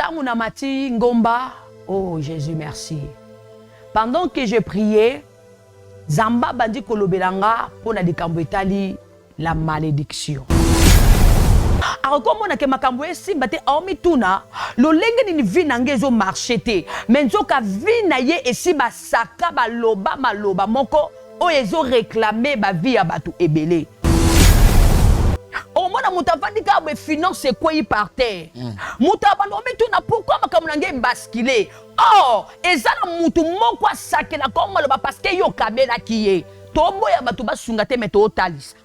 Tango na mati ngomba. Oh Jésus, merci. Pendant que je priais, Zamba bandi kolobelanga pour na likambo etali la malédiction. Alors comme on a que makambo esimba te aomi tuna, lolenge ni vi nange zo marché te, mais nzoka vi na ye esimba saka ba loba maloba moko o ezo réclamer ba vie ya batu ebele. Au moins, moutavandi ka be finance quoi y par terre. Moutavandi omi tuna pourquoi makambo nange basculer. Oh, ezala mutu moko sakela comme loba parce que yo kabela kiye. Tombo ya batu basunga te meto otalisa.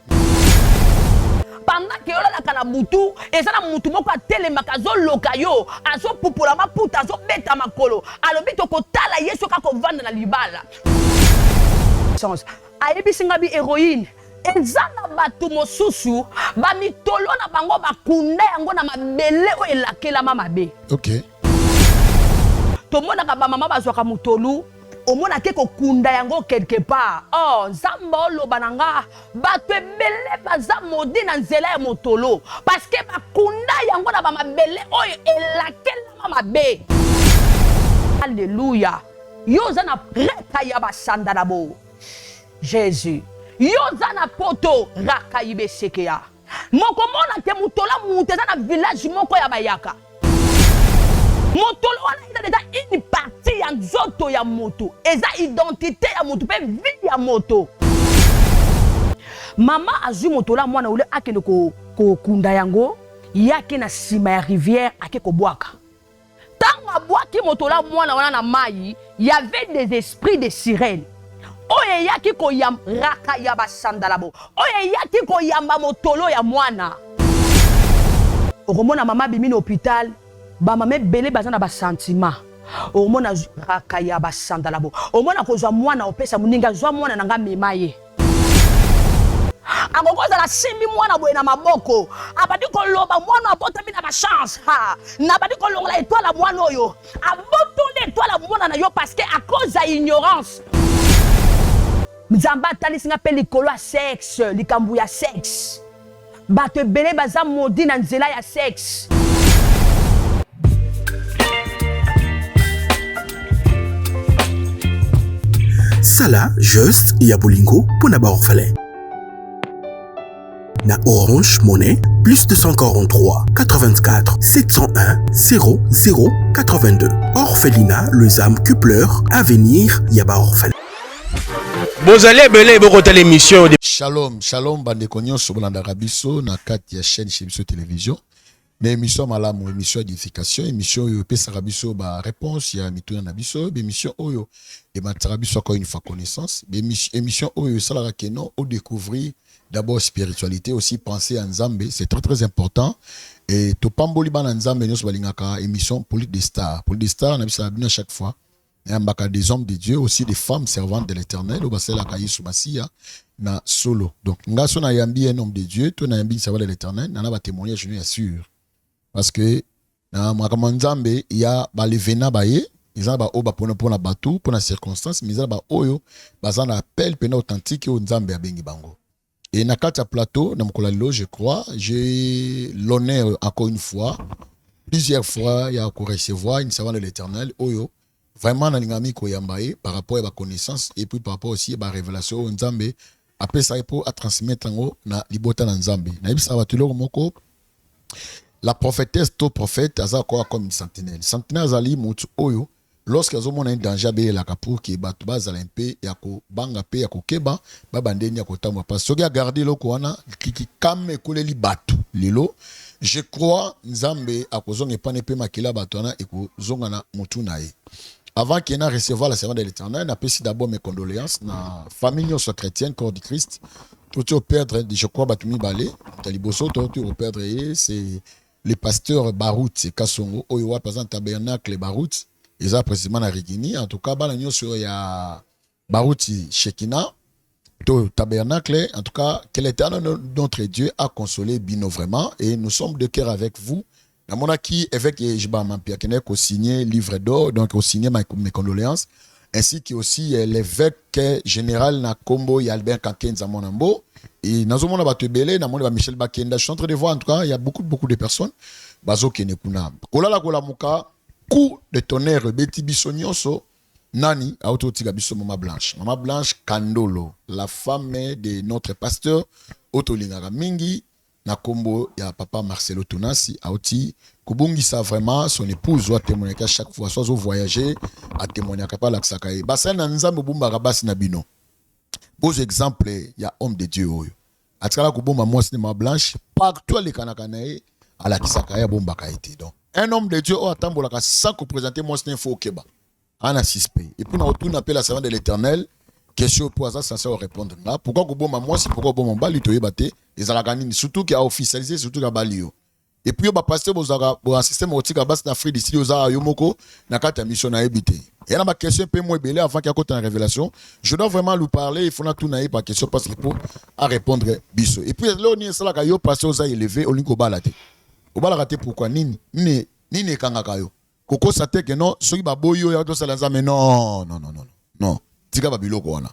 Pendant que yola la kana mutu, ezala mutu moko atelemaka zo lokayo, azo pupula maputa azo beta makolo. Alobi to kotala yeso ka ko vanda na libala. Sens. Ayebi singa bi héroïne. Ezana batu mosusu ba mitolo na bango bakunda yango na mabele o elakela mama be. OK. To mona ka ba mama bazwaka mutolu, o mona ke ko kunda yango quelque part. Oh, nzamba oloba nanga batu ebele baza modi na nzela ya motolo parce que bakunda yango na ba mabele o elakela mama be. Alléluia. Yo zana reka ya basanda nabo. Jésus. Yoza na poto raka ibe sekeya. Moko mona te mutola muteza na village moko ya bayaka. Motolo wana ida déjà une partie ya nzoto ya moto. Eza identité ya moto pe vie ya moto. Mama azu motola mwana ule akende ko kunda yango yake na sima ya rivière ake ko bwaka. Tanga bwaki motola mwana wana na mai, y avait des esprits de sirènes. Oye yaki ko yam raka ya basandalabo. Oye yaki ko yamba motolo ya mwana. Okomona mama bimi na hôpital, ba mama belé bazana ba sentiment. Okomona raka ya basandalabo. Omona kozwa mwana opesa muninga zwa mwana nanga memaye. Angokoza la simbi mwana boye na maboko. Abadi ko loba mwana abota mina ba chance ha. Na badi ko longola étoile mwana oyo. Aboto l'étoile mwana na yo parce que à cause de ignorance. Mzamba talisinga pe likolo ya sexe, likambu ya sexe. Bato ebele baza modi na nzela ya sexe. Sala juste ya bolingo pona ba orphelin. Na Orange Money plus 243 84 701 00 82. Orphelinat Les âmes que pleurent, avenir yaba orphelin. Bozale belé bokota l'émission de Shalom, shalom bande konyo sobolanda rabiso na kati ya chaîne chez biso télévision. Na émission malamu, émission d'édification, émission yo pesa rabiso ba réponse ya mituna na biso, émission oyo et matarabiso encore une fois connaissance, émission oyo salara keno au découvrir d'abord spiritualité, aussi penser à Nzambe, c'est très très important. Et to pamboli bana Nzambe nyo sobalingaka émission politique des stars. Politique des stars na biso à chaque fois. Il y a des hommes de Dieu, aussi des femmes servantes de l'Éternel, au bassin la Kaïs Masia, na solo. Donc, nga son a yambi un homme de Dieu, ton a yambi servant de l'Éternel, n'en a pas témoigné, je suis sûr. Parce que, na Makamanzambe, il y a les vena baye, ils ont ba pour la bateau, pour la circonstance, mais ils ont oyo, bazan appel, pena authentique, au Nzambe a bengi bango. Et na kata plateau, na mkolalo, je crois, j'ai l'honneur encore une fois, plusieurs fois, il y a encore recevoir une servante de l'Éternel, oyo, vraiment na lingami ko yambaye par rapport à la connaissance et puis par rapport aussi à la révélation Nzambe après ça pour à transmettre ngo na libota na Nzambe na yebisa batuloko moko la prophétesse to prophète azako comme une sentinelle azali mutu oyo lorsque azomona un danger be la pour que batu bazala mpe ya ko banga pe ya ko keba ba bandeni ya ko tamwa parce que ya garder loko wana kiki kame koleli batu lelo je crois Nzambe akozonga epane pe makila batu wana ekozonga na mutu na ye. Avant qu'il n'ait recevoir la servante de l'Éternel, n'apprécie d'abord mes condoléances na famille chrétienne, corps du Christ. Tout au perdre, je crois, Batumi Balé, Taliboso, tout au perdre, c'est les pasteurs Barout, c'est Kassongo, Oyoa, par exemple, Tabernacle Barout, ils ont précisément à Rigini. En tout cas, Balagno sur ya Barout Shekina, tout Tabernacle, en tout cas, que l'Éternel, notre Dieu, a consolé Bino vraiment, et nous sommes de cœur avec vous. La monarchie, évêque et Jibama Piakenek ont signé livre d'or, donc ont signé mes condoléances, ainsi que aussi l'évêque général na Kombo et Albert Kakenza Monambo. Et dans ce monde, Michel Bakenda, je suis en train de voir, en tout cas, il y a beaucoup de personnes. bazo kene kuna kolala kola muka coup de tonnerre beti biso nyonso nani auto tika biso Mama Blanche Kandolo, la femme de notre pasteur Otolingara mingi na kombo ya papa Marcelo Tonasi auti kubungisa vraiment son épouse doit témoigner à chaque fois soit au voyager à témoigner pas la ksakaye basa na nzambe bumba rabasi na bino. Beaux exemples, il y a homme de Dieu atkala kubumba moi c'est Mama Blanche partout les kanakanae à la kisakaya bomba kaité. Donc un homme de Dieu atambola ka sans que présenter moi c'est info keba en assisté et puis on retourne appelle la servante de l'Éternel. Question pour ça, ça va répondre là. Pourquoi Kuboma moi c'est pourquoi Kuboma Bali to yebate les alaganini surtout qui a officialisé surtout à Balio. Et puis on va passer au système otika bas na Afrique d'ici aux Yomoko na kata mission na ebité. Et là ma question peu moins belé avant qu'il y ait une révélation. Je dois vraiment lui parler, il faut na tout naï par question parce qu'il faut à répondre biso. Et puis là on est ça là kayo passer aux élevé au linko balate. Au balate pourquoi nini kanga kayo. Koko sate que non, soki baboyo ya to salanza mais non. Tika babiloko wana.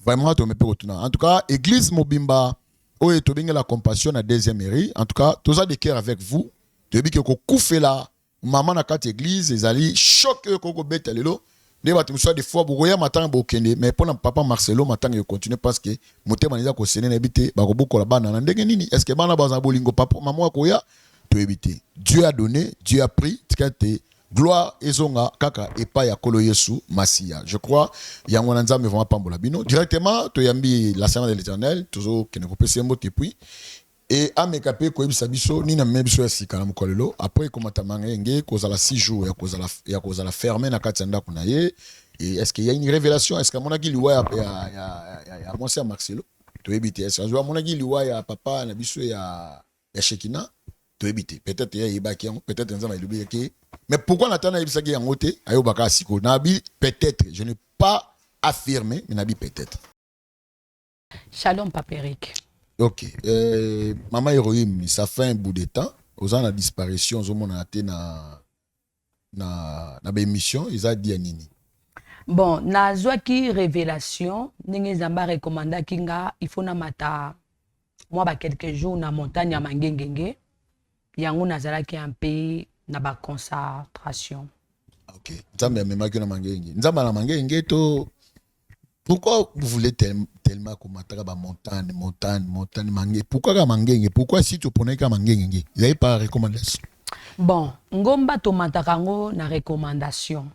Vraiment to me pe retourner. En tout cas, église Mobimba o et to benga la compassion na deuxième mairie. En tout cas, tous a de cœur avec vous. To bi que ko koufela maman na kat église ezali choc ko beta lelo. Ne ba tumso des fois boya matanga bokende mais pour papa Marcelo matanga yo continue parce que motema niza ko sene na ebité ba ko bokola bana na ndenge nini. Est-ce que bana baza bolingo papa maman ko ya to ebité. Dieu a donné, Dieu a pris, tkate gloire ezonga kaka epa ya kolo Yesu Masia. Je crois yango na nzambe vraiment pambola bino directement to yambi la servante de l'Éternel toujours que ne ko pese mbote puis et amekape ko ebisa biso ni na mebiso ya sika na mukolelo après komata mangenge kozala 6 jours ya kozala fermé na kati ndako na ye. Et est-ce qu'il y a une révélation? Est-ce que mon agi liwa ya Monsieur Marcelo to ebite? Est-ce que mon agi liwa ya papa na biso ya Shekina to ebite? Peut-être ya yebaki peut-être nzamba ilubi ke. Mais pourquoi Nathan a dit en côté ayobaka siko nabi peut-être, je n'ai pas affirmé mais nabi peut-être. Shalom Papa Eric. OK. Maman Héroïne, ça fait un bout de temps aux ans la disparition aux mon até na émission, ils a dit nini. Bon, na zwaki révélation, ninge zamba recommanda kinga il faut na mata moi ba quelques jours na montagne ya Mangengenge. Yango nazalaki un pays na ba concentration. OK. Nzambe memaki na Mangenge. Nzamba na Mangenge to pourquoi vous voulez tellement combattre ba montagne Mangenge? Pourquoi ka Mangenge? Pourquoi si tu prenais ka Mangenge? Il n'y avait pas recommandation. Bon, ngomba to matakango na recommandation.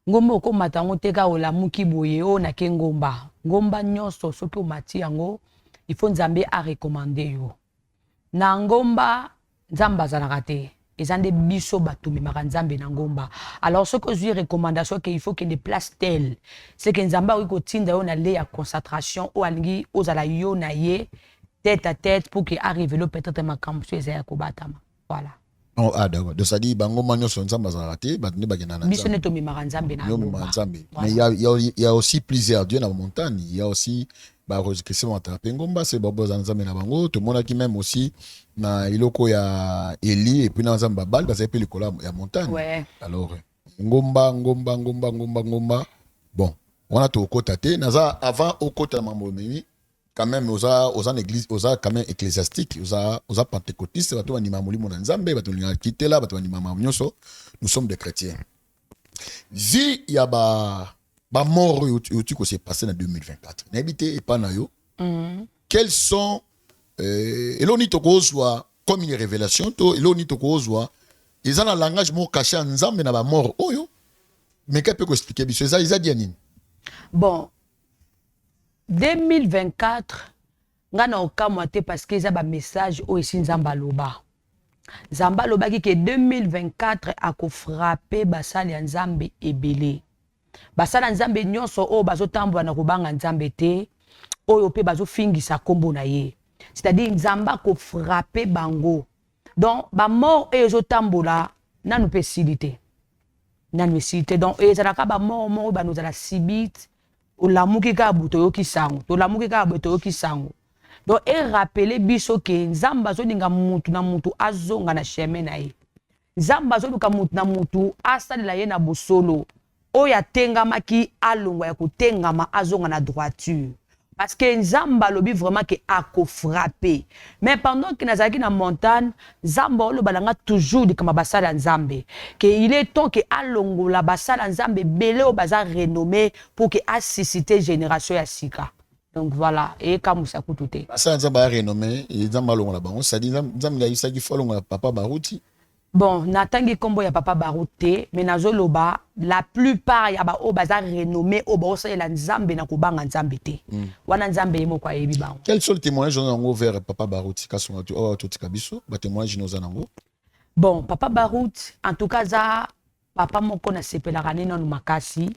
Ngomba ko matango teka olamuki boye o na ke ngomba. Ngomba nyonso soki o mati yango, il faut nzambe a recommander yo. Na ngomba nzamba zalaka te. Ezande biso batumi makanzambe na ngomba. Alors ce que je recommandation que il faut que des places telles, c'est que nzamba wi ko tinda yo na le ya concentration o alingi ozala yo na ye tête à tête pour que arrive le peut-être ma campus ezaya ko batama. Voilà. Oh, ah d'accord. Donc ça dit bango manyo son nzamba zalaka te, batune bagena na nzamba. Biso ne tomi makanzambe na ngomba. Mais il y a aussi plusieurs dieux dans la montagne. Il y a aussi Christement Ngomba, c'est Bobo Zanzambe na bango. Tout le monde qui même aussi na iloko ya Eli et puis na Nzamba Bal, parce que le cola ya montagne. Ouais. Alors Ngomba. Bon, on a tout au côté. Naza avant au côté de mambo mimi. Quand même aux église quand même ecclésiastique aux pentecôtistes bato ni mamuli mon nzambe bato ni kitela bato ni mama nyoso. Nous sommes des chrétiens. Vi ya ba mort yotu ko s'est passé en 2024 n'habité et pas na yo. Quels sont eloni tokozwa comme une révélation to eloni tokozwa ils ont un langage mo caché en nzambe na ba mort oyo mais qu'est-ce que expliquer biso ça ils a dit nini? Bon 2024 ngana okamwa te parce que ça ba message o esi nzamba loba ki ke 2024 ako frapper basali ya nzambe ebele basala nzambe nyonso o bazotambola na kobanga nzambe te oyo pe bazofingisa kombo na ye, c'est-à-dire nzamba ko frapper bango. Donc ba mort e ezotambola nanu pe silite donc ezalaka ba mort ba nozala sibite olamuki ka buto yoki sango to lamuki ka buto yoki sango. Donc e rappeler biso ke nzamba zolinga mutu na mutu azonga na chemin na ye, nzamba zoluka mutu na mutu asalela ye na bosolo oya tengama ki alongwa ya kotengama azonga na droiture. Parce que Nzamba lobi vraiment que ako frappé. Mais pendant que nazaki na montagne, Nzamba lo balanga toujours de kama basala Nzambe. Que il est temps que alongo la basala Nzambe belé au bazar renommé pour que a susciter génération ya sika. Donc voilà, et comme ça coûte tout. Basala Nzamba renommé, et Nzamba longo la bango, ça dit Nzamba il s'agit faut longo papa Barouti. Bon, natangi kombo ya papa Barouté, mais nazoloba la plupart ya ba o bazar renommé o ba la Nzambe na kubanga Nzambe te. Wana Nzambe yemo kwa yebi bango. Quel sont les témoignages on vers papa Barouti kasonga tu o tutika biso, ba témoignages nos anango. Bon, papa Barout, en tout cas za papa moko na sepela rane non makasi,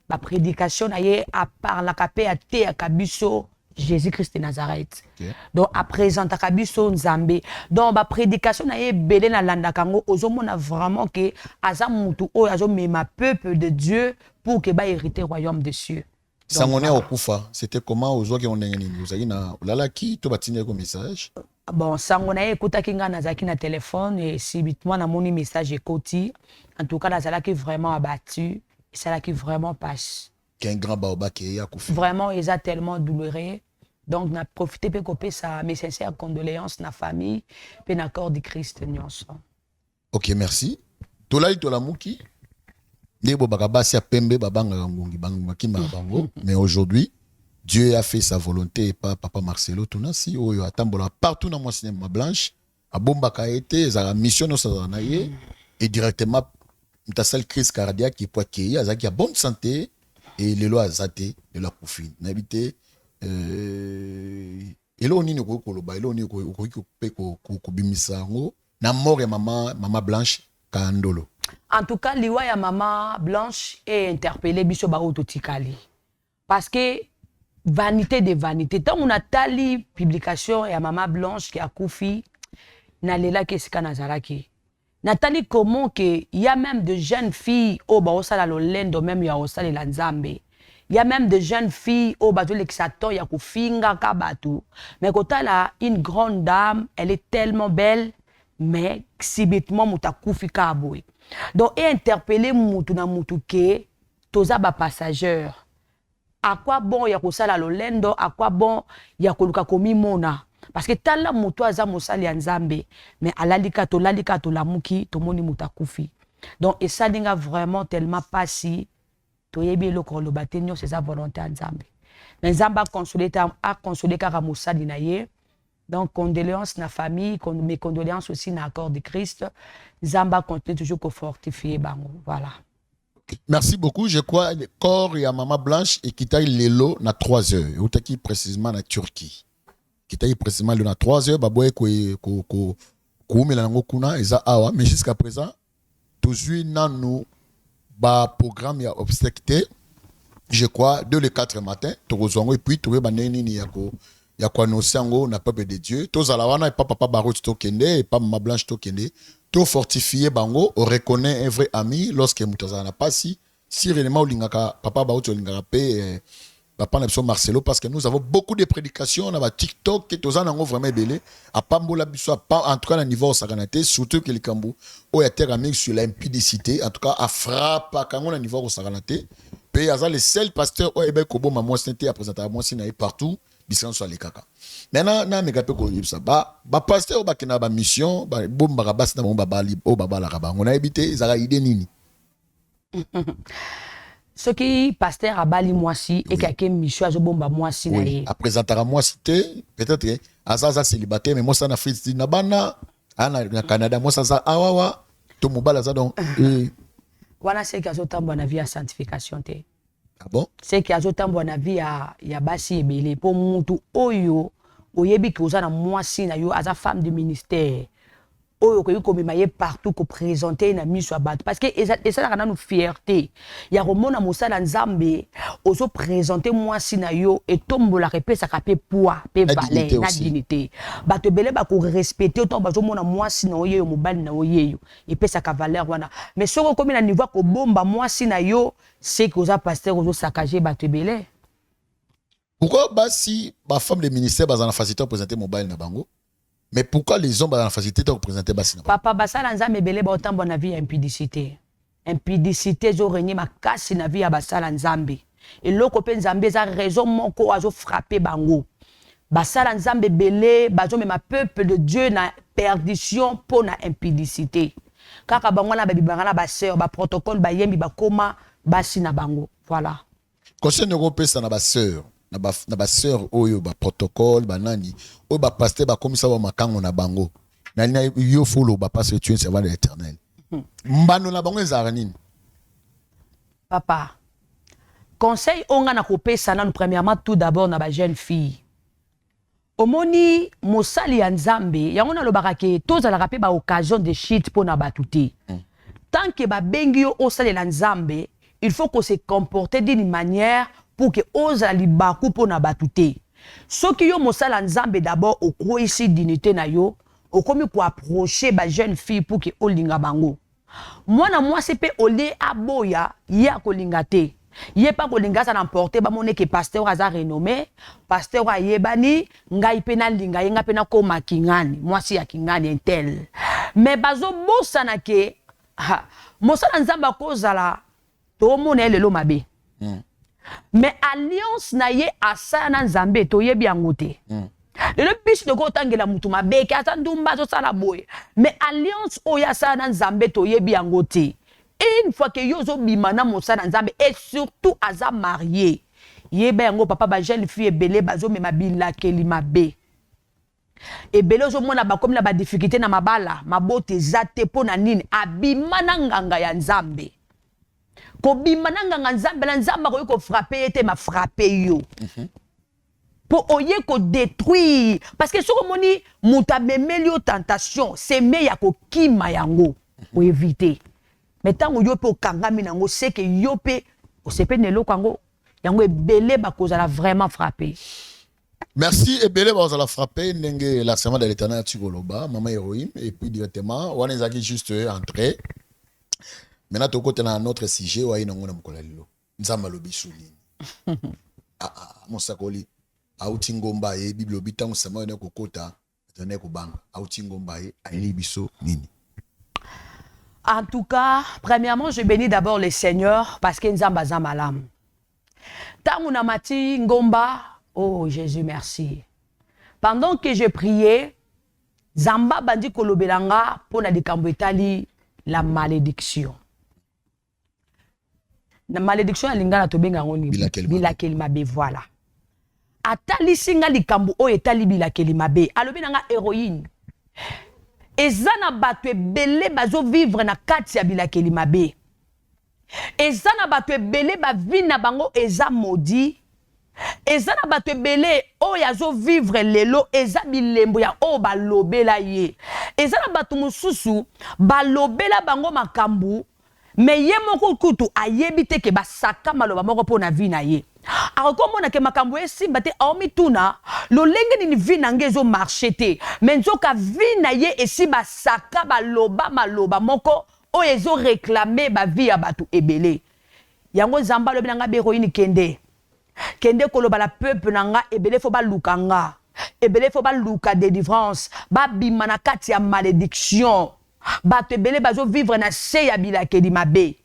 ba prédication na ye a par la capé a te akabiso Jésus-Christ de Nazareth. Okay. Donc, à présenter Kabiso Nzambe. Donc, ma prédication na belé na landa kango ozomona vraiment que azamutu o azomema peuple de Dieu pour que ba hériter royaume des cieux. Sangone au Kufa, c'était comment aux qui on est vous avez na lalaki to batine ko message. Bon, sangone écoute kinga nazaki na téléphone et subitement na moni message ekoti. En tout cas, nazalaki vraiment abattu et ça là qui vraiment passe. Qu'un grand baoba qui a Kufa. Vraiment, ils a tellement douloureux. Donc, on a profité pour couper ça, mes sincères condoléances na famille, puis na corps de Christ nyonso. Ok, merci. Tolai tolamuki. Nebo bakabasi pembe babanga ngongi bangaki bango. Mais aujourd'hui, Dieu a fait sa volonté et pas papa Marcelo Tunasi oyo atambola partout dans mon cinéma blanche. A bomba ka été za mission no sa naye et directement mtasal crise cardiaque qui poids qui azaki a bonne santé et les lois azate de la Kufi. N'habité elo nini ko koloba elo nini ko pe ko bimisa ngo na mort ya mama Blanche Kandolo. En tout cas, liwa ya mama Blanche est interpellé biso ba autotikali. Parce que vanité de vanité. Tant on a tali publication ya mama Blanche qui a Kufi na lela ke sika nazaraki. Nathalie comment que il y a même de jeunes filles au ba osala lolendo même ya osala la Nzambe. Il y a même des jeunes filles au bateau l'exaton ya kufinga kabatu. Mais quand elle a une grande dame, elle est tellement belle, mais subitement muta kufika aboué. Donc et interpeller mutu na mutu ke toza ba passager. À quoi bon ya kusala lolendo, à quoi bon ya koluka komi mona. Parce que tala mutu aza mosali ya Nzambe, mais alalika to la muki to moni muta kufi. Donc et ça dinga vraiment tellement pas si toyebi eloko loba te nyonso eza volonté ya Nzambe. Mais Nzambe a consolé kaka mosali na ye. Donc condoléances na famille, mes condoléances aussi na corps de Christ. Nzambe continue toujours ko fortifier bango. Voilà. Merci beaucoup. Je crois le corps ya Maman Blanche et qui taille lelo na 3 heures. Et utaki précisément na Turquie. Qui taille précisément na 3 heures baboye ko umela nango kuna eza awa mais jusqu'à présent toujours nanu ba programme ya obstacle je crois de le 4 matin tozongo et puis trouver baneni ni ya ko annoncer ngo na peuple de Dieu tozala wana et papa Barot tokende et pas Maman Blanche tokende to fortifier bango on reconnaît un vrai ami lorsque mutaza na pasi si réellement olingaka papa Barot olingaka pe papa na Marcelo parce que nous avons beaucoup de prédications na ba TikTok que tozana ngo vraiment belé a pambola biso en tout cas na niveau sakanate surtout que le Kambu o ya terre amérique sur l'impudicité en tout cas a frappe kango na niveau sakanate pe aza le seul pasteur o ebe ko boma moi c'était à présenter moi sina partout bisan so les kaka maintenant na mega pe ko yibsa ba pasteur ba kina ba mission ba bomba rabas na bomba bali o baba la kaba on a habité ezala idée nini. Ce qui pasteur à Bali Moisi et quelqu'un mission à Zobomba Moisi na ye. À présenter à Moisi peut-être azaza célibataire mais moi ça na fils na bana na Canada moi ça awawa to mobala za donc wana c'est que azotambo na vie à sanctification te. Ah bon? C'est que azotambo na vie ya basi ebele pour mutu oyo oyebi ki oza na Moisi na yo aza femme de ministère. Oyo ko komema ye partout ko présenter na miso abat parce que eza na nous fierté ya romona mosala Nzambe ozo présenter moi sina yo et tombola repesa ka pe poids pe valeur na dignité bato belé ba ko respecter to bazo mona moi sina yo mobali na yo et pesa ka valeur wana mais soko komi na niveau ko bomba moi sina yo c'est que oza pasteur ozo saccager bato belé. Pourquoi si ba femme de ministère ba na facilité présenter mobile na bango. Mais pourquoi les hommes ont la facilité de représenter Bassina? Papa Bassala Nzambe belé ba autant bonne vie impudicité. Impudicité zo régner ma casse na vie à Bassala Nzambe. Et l'autre pe nzambe za raison moko azo frapper bango. Basala nzambe belé, bazo même peuple de Dieu na perdition pour na impudicité. Kaka bango na babibanga na ba sœur, ba protocole ba yembi ba koma basi na bango. Voilà. Conseil européen ça na ba sœur, na ba sœur oyo ba protocole ba nani, oyo ba pasteur ba komisa ba makango na bango. Na ni yo folo ba passer tu es servant de l'Éternel. Mbano na bango ezara nini? Papa. Conseil onga na kopesa na premièrement tout d'abord na ba jeune fille. Omoni mosali ya nzambe yango na lobaka ke tozalaka pe ba occasion de shit pour na batuté. Tant que ba bengi yo osalela nzambe, il faut qu'on se comporte d'une manière pour que ozali baku pour na batuté. Soki yo mosala nzambe d'abord okro ici dignité na yo, okomi ko approcher ba jeune fille pour que olinga bango. Mwana mwasi pe ole aboya ya kolinga te. Yé pas kolinga ça n'emporte ba moné que pasteur aza renommé, pasteur ayebani ngai pe na linga yenga pe na koma kingani, mwasi ya kingani entel. Mais bazo bosa na ke mosala nzamba kozala to mona lelo mabe. Mais alliance na ye asa na nzambe to yebi angote. Le biche de kotangela mutu mabe ke ata ndumba zo sala boye. Mais alliance oya sa na nzambe to yebi angote. Une fois que yozo bimana mosala nzambe et surtout aza marié. Yeba yango papa ba jeune fille ebele bazo mema bilakeli mabe. Ebele zo mona ba comme na ba difficulté na mabala, mabote zate pona nini abimana nganga ya nzambe. Ko bimana nganga nzambe la nzamba ko frapper ete ma frapper yo. Pour oye ko détruire parce que soko moni muta memeli o tentation, c'est me ya ko kima yango pour éviter. Mais tant que yo pe okangami nango c'est que yo pe o sepe nelo kango yango ebele ba kozala vraiment frapper. Merci ebele ba kozala frapper ndenge la servante de l'Éternel Tigoloba, maman héroïne et puis directement on est juste entré. Maintenant to côté na notre sujet wa inongo na mukolalilo. Nzamba lobisuni. Mosakoli auti ngomba ye Bible obitango sama ne kokota tene ko banga auti ngomba ye ali biso nini. En tout cas, premièrement, je bénis d'abord le Seigneur parce que nzamba za malam. Tangu mati ngomba, oh Jésus merci. Pendant que je priais, Zamba bandi kolobelanga pour na dikambo etali la malédiction. La malédiction ya lingana to benga ngoni bilakeli mabe voilà. Atali singa likambo o etali bilakeli mabe. Alobi nanga héroïne. Ezana batwe belé bazo vivre na kati ya bilakeli mabe. Ezana batwe belé ba vina bango eza maudit. Ezana batwe belé o yazo vivre lelo eza bilembo ya o balobela ye. Ezana batu mususu balobela bango makambu mais ye moko kutu ayebite ke basaka maloba moko pona vi na ye. Akomona ke makambo esimba te aomituna lolenge ni vi na ngezo marché te mais nzoka vi na ye esimba saka baloba maloba moko o ezo réclamer ba vie ya batu ebele. Yango zamba lobi nanga beroine kende koloba la peuple nanga ebele fo ba lukanga. Ebele fo ba luka délivrance, ba bimana kati ya malédiction. Batu ebele bazo vivre na se ya bilakeli mabe.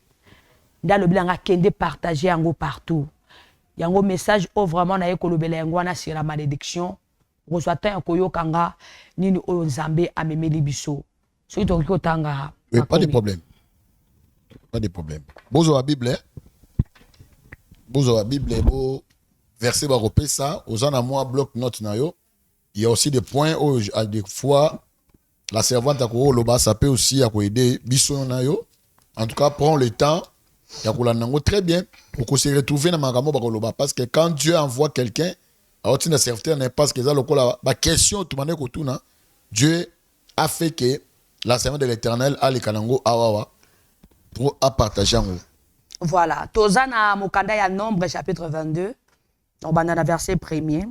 Nda lobi nanga kende partager yango partout. Yango message o vraiment na yekolobela yango na sur la malédiction. Reçoit un koyo kanga nini o nzambe amemeli biso. Soki to kotanga. Oui, pas de problème. Pas de problème. Bozo la Bible. Bozo la Bible bo verset ba repesa ozana moi bloc note na yo. Il y a aussi des points où à des fois la servante à loba ça peut aussi aider biso na yo. En tout cas, prends le temps ya nango très bien pour qu'on se retrouve dans magamo ba loba parce que quand Dieu envoie quelqu'un à autre serviteur n'est pas que ça lokola ba question tout mané ko tuna Dieu a fait que la servante de l'Éternel a les kanango awawa pour à partager en Voilà, tozana mokanda ya Nombre chapitre 22. On va dans le verset 1er.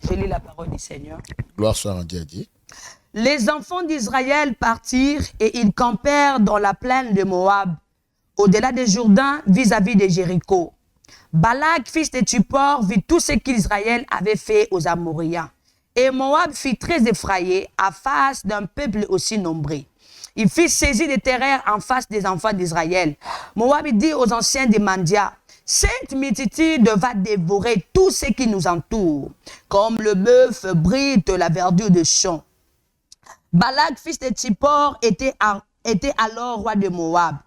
Je lis la parole du Seigneur. Gloire soit rendue à Dieu. Les enfants d'Israël partirent et ils campèrent dans la plaine de Moab, au-delà des Jourdain, vis-à-vis de Jéricho. Balak, fils de Tupor, vit tout ce qu'Israël avait fait aux Amoréens. Et Moab fut très effrayé à face d'un peuple aussi nombreux. il fit saisir des terrains en face des enfants d'Israël. Moab dit aux anciens des Mandia, cette multitude va dévorer tout ce qui nous entoure, comme le bœuf brite la verdure de champ. Balak, fils de Tsippor, était alors roi de Moab.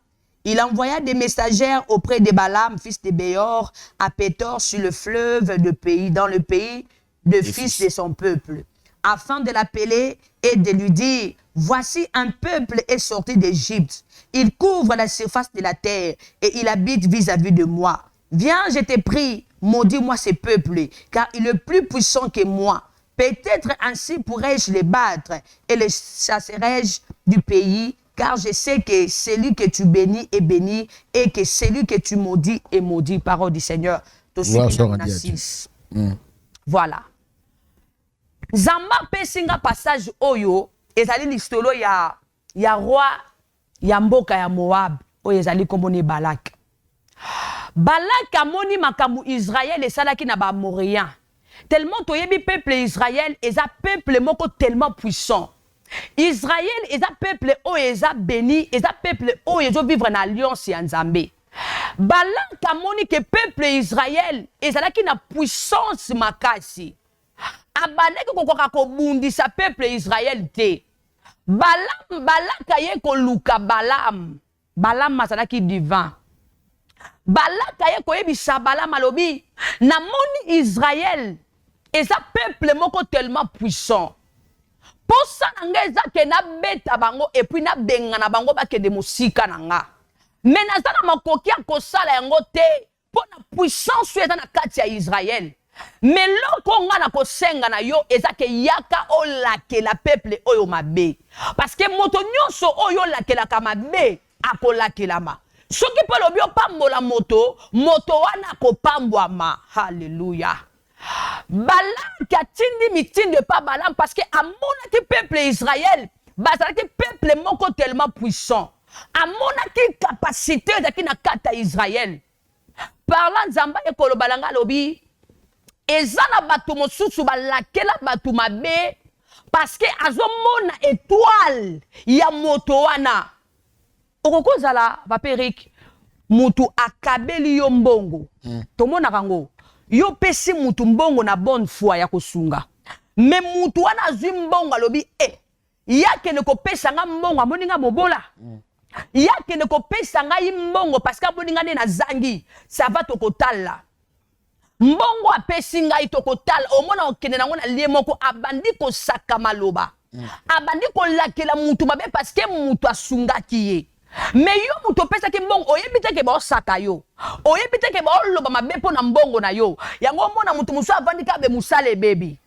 Il envoya des messagères auprès de Balaam, fils de Béor, à Pétor, sur le fleuve de pays, dans le pays de fils de son peuple, afin de l'appeler et de lui dire, voici un peuple est sorti d'Égypte. Il couvre la surface de la terre et il habite vis-à-vis de moi. Viens, je te prie, maudis-moi ce peuple, car il est plus puissant que moi. Peut-être ainsi pourrais-je les battre et les chasserai-je du pays, car je sais que celui que tu bénis est béni et que celui que tu maudis est maudit. Parole du Seigneur. Voilà. Zamba pesinga passage oyo ezali listolo ya roi ya mboka ya Moab oyo ezali komboni Balak. Balak amoni makambo Israël esalaki na ba Amoréen. Tellement toyebi peuple Israël eza peuple moko tellement puissant. Israël eza peuple oyo eza béni, eza peuple oyo ezo vivre na alliance ya Nzambe. Balak amoni ke peuple Israël ezalaki na puissance makasi. Abandeki kokoka kobundisa peuple Israël te. Balak aye koluka Balaam azalaki divin. Balak aye koyebisa Balaam alobi namoni Israël eza peuple moko tellement puissant. Posa nanga eza ke na beta bango et puis na benga na bango bakende mosika nanga. Mais naza na makoki ya kosala yango te po na puissance eza na kati ya Israël. Mais loko nga na kosenga na yo eza ke yaka olake la peuple oyo mabe. Parce que moto nyonso oyo lakelaka mabe akolakelama. Soki pe lobi opambola moto wana kopambwama. Hallelujah. Balak atindi mitinde pa Balaam parce que amonaki peuple Israël bazalaki peuple moko tellement puissant. Amonaki capacité zaki na kata Israël. Parlant Nzamba ekoloba langa lobi ezana bato mosusu balakela bato mabe parce que azomona étoile ya moto wana. Okokozala vaperik mutu akabeli yo mbongo. Tomona kango yo pesi mutu mbongo na bonne foi ya kosunga. Mais mutu wana azwi mbongo alobi yake ne kopesa nga mbongo amoni nga mobola. Yake ne kopesa nga mbongo parce que amoni nga ne na zangi ça va tokotala. Mbongo apesi ngai tokotala omona okende nango na lie moko abandi kosaka maloba. Abandi kolakela mutu mabe parce que mutu asungaki ye. Mais yo mutu pesa ki mbongo oyebite ke ba osaka yo. Oyebite ke ba oloba mabe po na mbongo na yo. Yango omona mutu musu avandi ka be musale baby.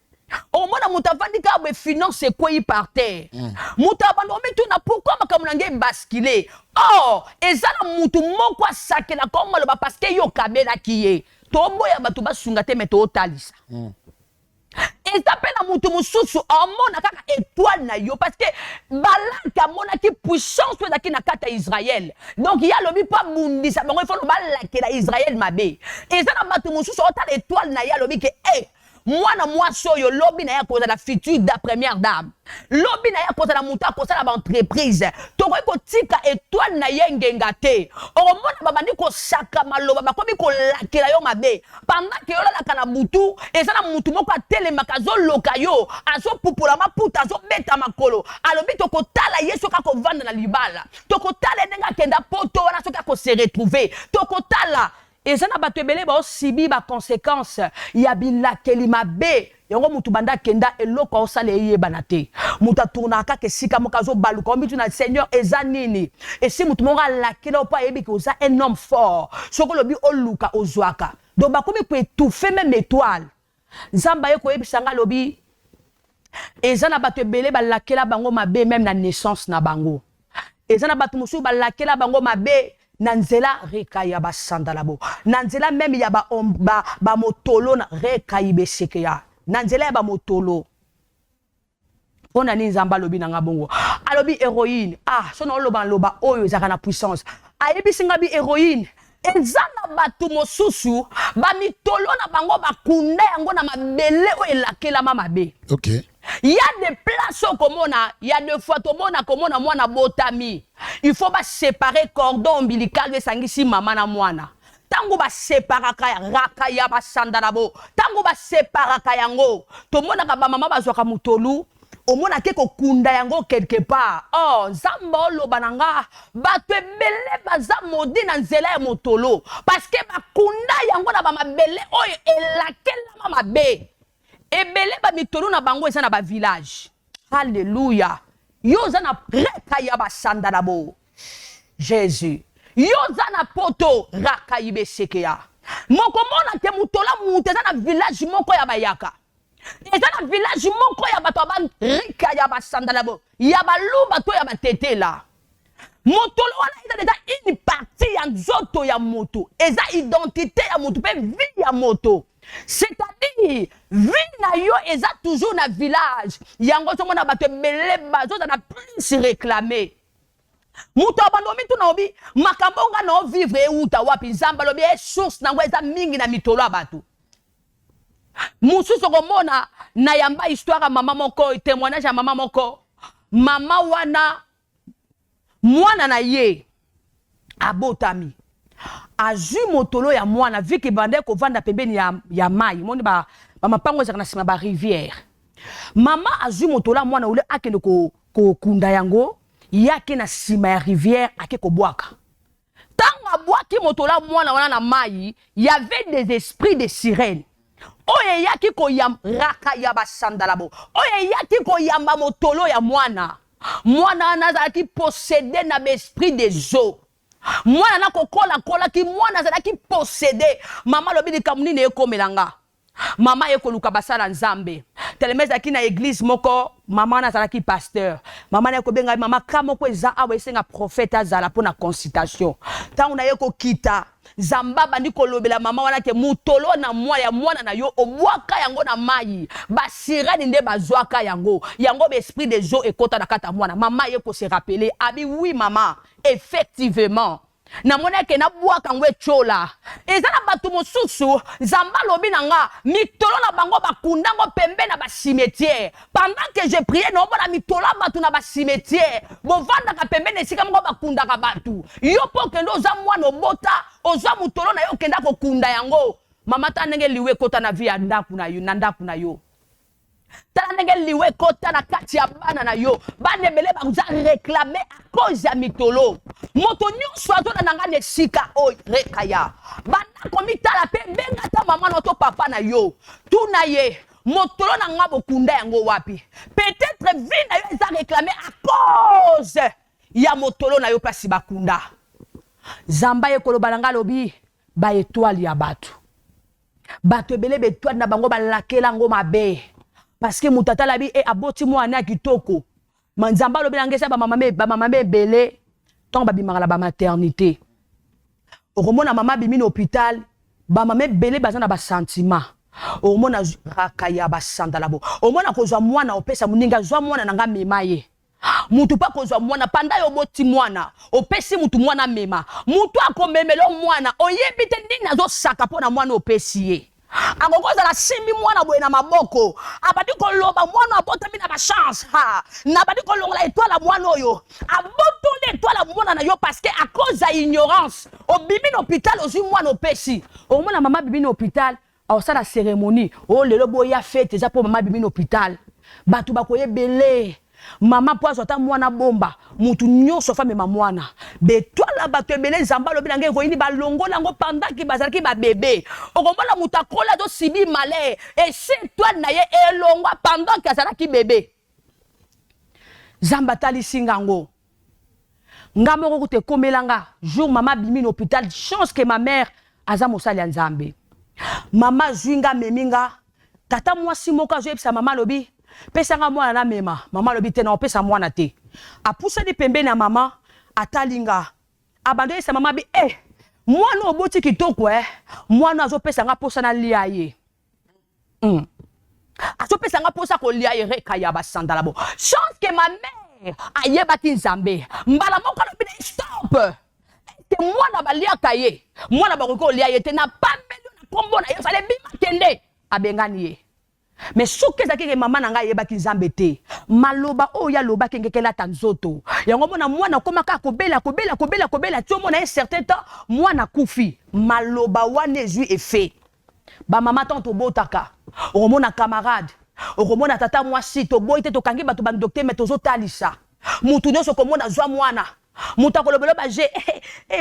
Omona mutu avandi ka be finance quoi par terre. Mutu abandi ometu na pourquoi makamuna nge basculer. Oh, ezala mutu moko asakela comme maloba parce que yo kabela ki ye. Toboya batu basunga te meto otalisa. Ezapena mutu mususu amona kaka étoile na yo parce que Balak amona ki puissance ezaki na kata Israël. Donc ya lobi pa bundisa bango il faut balakela Israël mabe. Ezana batu mususu otala étoile na ya lobi ke mwana mwaso yo lobi na ya koza la future da première dame. Lobi na ya koza la muta koza la entreprise. Toko ko tika étoile na yengenga te. Omona babandi ko saka maloba bakomi ko lakela yo mabe. Pendant que yo la kana butu ezana mutu moko atele makazo loka yo azo pupula maputa azo beta makolo. Alobi toko tala yeso ka ko vanda na libala. Toko tala nenga kenda poto wana soka ko se retrouver. Toko tala ezana bato ebele ba osibi ba conséquences ya bilakeli mabe yango mutu banda kenda eloko osale yebana te mutu tournaka ke sika mokazo baluka omitu na Seigneur ezanini et si mutu monga lakela opa yebi ke oza un homme fort soko lobi oluka ozwaka donc bakomi ko étouffer même étoile Nzamba ye ko yebisanga lobi ezana bato ebele balakela bango mabe même na naissance na bango ezana bato musu balakela bango mabe Nanzela rekaya ba sandalabo. Nanzela même ya ba motolo na rekayi besekeya. Nanzela ya ba motolo. On a ni Nzamba lobi na ngabongo. Alobi héroïne. Ah, sono loba oyo ezaka na puissance. Ayebi singa bi héroïne. Ezana batu mosusu ba mitolo na bango ba kunda yango na mabele o elakela mama be. OK. Il y a des places au Komona, il y a des fois Komona mwana botami. Il faut pas séparer cordon ombilical de sangisi maman na mwana. Tango ba séparer raka ya ba sandarabo. Tango ba séparer kayango. To mona ka ba mama ba zwaka mutolu. Omona ke ko kunda yango quelque part. Oh, nzamba oloba nanga bato ebele baza modi na nzela ya motolo parce que bakunda yango na ba mabele oyo elakela mabe. Ebele ba mitolo na bango eza na ba village. Alléluia. Yo za na reka ya ba sandarabo. Jésus. Yo za na poto raka yibe sekeya. Moko mona te mutola mutu eza na village moko ya bayaka. Eza na village moko ya bato ba rika ya ba sandarabo. Ya ba luba to ya ba tetela. Motolo wana eza déjà une partie ya nzoto ya moto. Eza identité ya moto pe vie ya moto. C'est-à-dire, vie na yo eza toujours na village. Yango to mona bato ebele bazo na plus réclamer. Muto abandomi tu na obi makambo nga na vivre euta wapi nzamba lobi source nango eza mingi na mitolo abatu. Mususu komona na yamba histoire ya mama moko témoignage ya mama moko. Mama wana mwana na ye abotami. Azu motolo ya mwana viki bande ko vanda pembeni ya mai moni ba mapango za na sima ba rivière. Mama azu motolo mwana ule akende ko kunda yango yake na sima ya rivière ake ko bwaka. Tanga bwaki motolo mwana wana na mai, y avait des esprits de sirènes. Oye yaki ko yam raka ya basandalabo. Oye yaki ko yamba motolo ya mwana. Mwana nazaki possédé na l'esprit des eaux. Mwana na kola ki mwana nazaki possédé. Mama lobi di kamuni ne ekomelanga. Mama ekoluka basala nzambe. Telemeza ki na église moko, mama nazalaki pasteur. Mama na kobenga mama kamoko eza awe esenga prophète azala pona consultation. Tangu na yeko kita Zamba bandi kolobela mama wana ke mutolo na mwana na yo obwaka yango na mai basirani nde bazwaka yango be esprit des eaux ekota na kata mwana mama ye ko se rappeler abi oui mama effectivement na mona ke na bwaka ngwe chola ezana batu mosusu zamba lobi nanga mitolo na bango bakundango pembe na ba cimetière pendant que je priais no bona mitolo batu na ba cimetière bovanda ka pembe ne sika ngo bakundaka batu yo pokendo za mwana obota oza mutolo na yo kenda ko kunda yango mama ta ndenge liwe kota na via ndaku na yo tala ndenge liwe kota na kati ya bana na yo bana ebele bakuza réclamer à cause ya mitolo moto nyonso azona nanga ne sika oyo rekaya bana komitala pe benga ta mama no to papa na yo tuna ye motolo na nga bokunda yango wapi peut-être vie na yo eza réclamer à cause ya motolo na yo pasi bakunda zamba ye koloba nanga lobi ba étoile ya batu ebele étoile na bango balakela ngo mabe parce que mutata labi e aboti mwana kitoko manzamba lobi ngesa ba mama belé tant ba bimaka la ba maternité okomona mama bimi na hôpital ba mama belé bazana ba sentiment okomona rakaya ba sandalabo okomona kozwa mwana opesa muninga zwa mwana nanga memaye mutu pa kozwa mwana panda yo boti mwana opesi mutu mwana mema mutu akomemelo mwana oyebite ndini nazo saka pona mwana opesi ye akokoza la simbi mwana boye na maboko abadi koloba mwana abotami na ba chance ha na abadi kolongola étoile mwana oyo abotole étoile mwana na yo parce que à cause ya ignorance obimi na hôpital ozwi mwana opesi omona mama bibi na hôpital osala cérémonie o lelo boya fête eza po mama bibi na hôpital batu bakoyebele mama poazo ta mwana bomba mutu nyonso fa mema mwana betwala bato ebele nzamba lobi nange koyini balongola ngo pendant bazalaki ba bébé okomona mutu akola do sibi malais et c'est toi na ye elongwa pendant que azalaki bébé zamba tali singango ngamo ko te komelanga jour mama bimi na hôpital chance que ma mère aza mosali ya nzambe mama zwinga meminga tata mwasi moko azoyebisa mama lobi pesanga mwana na mema mama lobi te na opesa mwana te apusa di pembe na mama atalinga abando esa mama bi mwana oboti kitoko mwana azopesa nga posa na lia ye azopesa nga posa ko lia ye rekaya basandalabo chance que ma mère ayebaki nzambe mbala moko lobi stop te mwana baliaka ye mwana bakoko lia ye te na pambelo na kombo na ye fale bima kende abengani ye mais soki ezaki ke mama na ngai yebaki nzambe te maloba oyo aloba kengekela tanzoto yango mona mwana komaka kobela tu mona un certain temps mwana kufi maloba wana ezui effet ba mama tanto botaka omona camarade okomona tata mwasi to boy te to kangi bato ban docteur mais tozo talisa mutu nyonso komona zwa mwana muta kolobelo ba je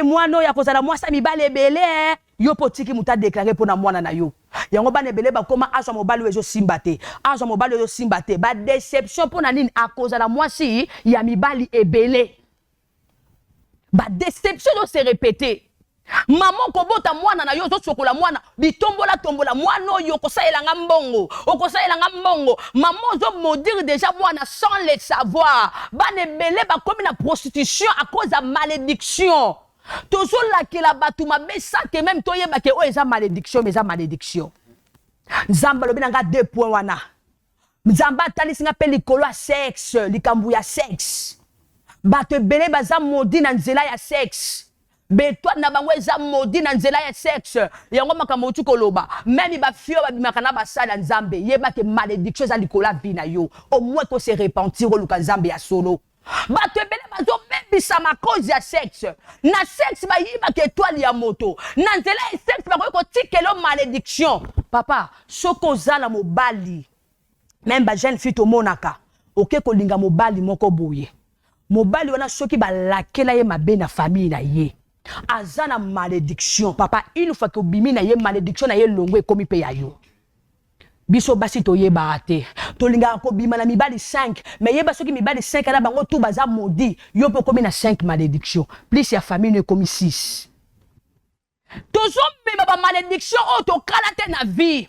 mwana ya kozala mwasa mibale ebele yo potiki muta déclarer pona mwana na yo yango bana ebele bakoma azwa mobali wezo simbate ba déception pona nini akozala mwasi ya mibali ebele ba déception do se répéter maman kobota mwana na yo zo sokola mwana bitombola mwana oyo okosaelanga mbongo maman zo maudire déjà mwana sans le savoir bana ebele bakomi na prostitution à cause de malédiction toujours la batu mabesa que même toyeba ke o eza malédiction mais eza malédiction nzamba lobi nga 2 points wana nzamba talisinga pe likolo ya sexe likambu ya sexe bato ebele baza maudit na nzela ya sexe betwa na bango eza maudit na nzela ya sexe yango makambo tu koloba même ba fio ba bimaka na basala nzambe yeba ke malédiction za likola vie na yo au moins to se repentir luka nzambe ya solo bato ebele bazo bebisa ma cause ya sexe na sexe ba yiba ke étoile ya moto na nzela ya sexe ba ko tikelo malédiction papa soko zala mobali même ba jeune fille to monaka oke kolinga mobali moko boye mobali wana soki ba lakela ye mabe na famille na ye azana malédiction papa une fois que bimi na ye malédiction na ye longo ekomi pe ya yo biso basi to ye baate to linga ko bima na mibali 5 mais ye basoki mibali 5 na bango tout baza maudit yo pe komi na 5 malédiction plus ya famille ne komi 6 toujours me ba malédiction o to kala te na vie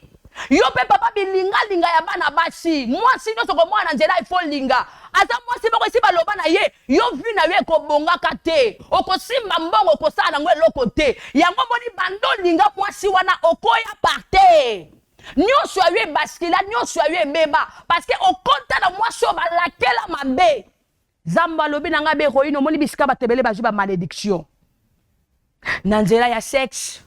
yo pe papa bilinga ya bana basi mwasi nyonso ko mwana nzela ifo linga aza mwasi bako si baloba na ye yo vi na ye ko bongaka te okosimba mbongo kosala ngwe loko te yango moni bando linga mwasi wana okoya parte nyonso aye baskila nyonso aye beba parce que okonta na mwasi o balakela mabe zamba lobi na nga be ko ino moni bisika batebele bazu ba malédiction na nzela ya sexe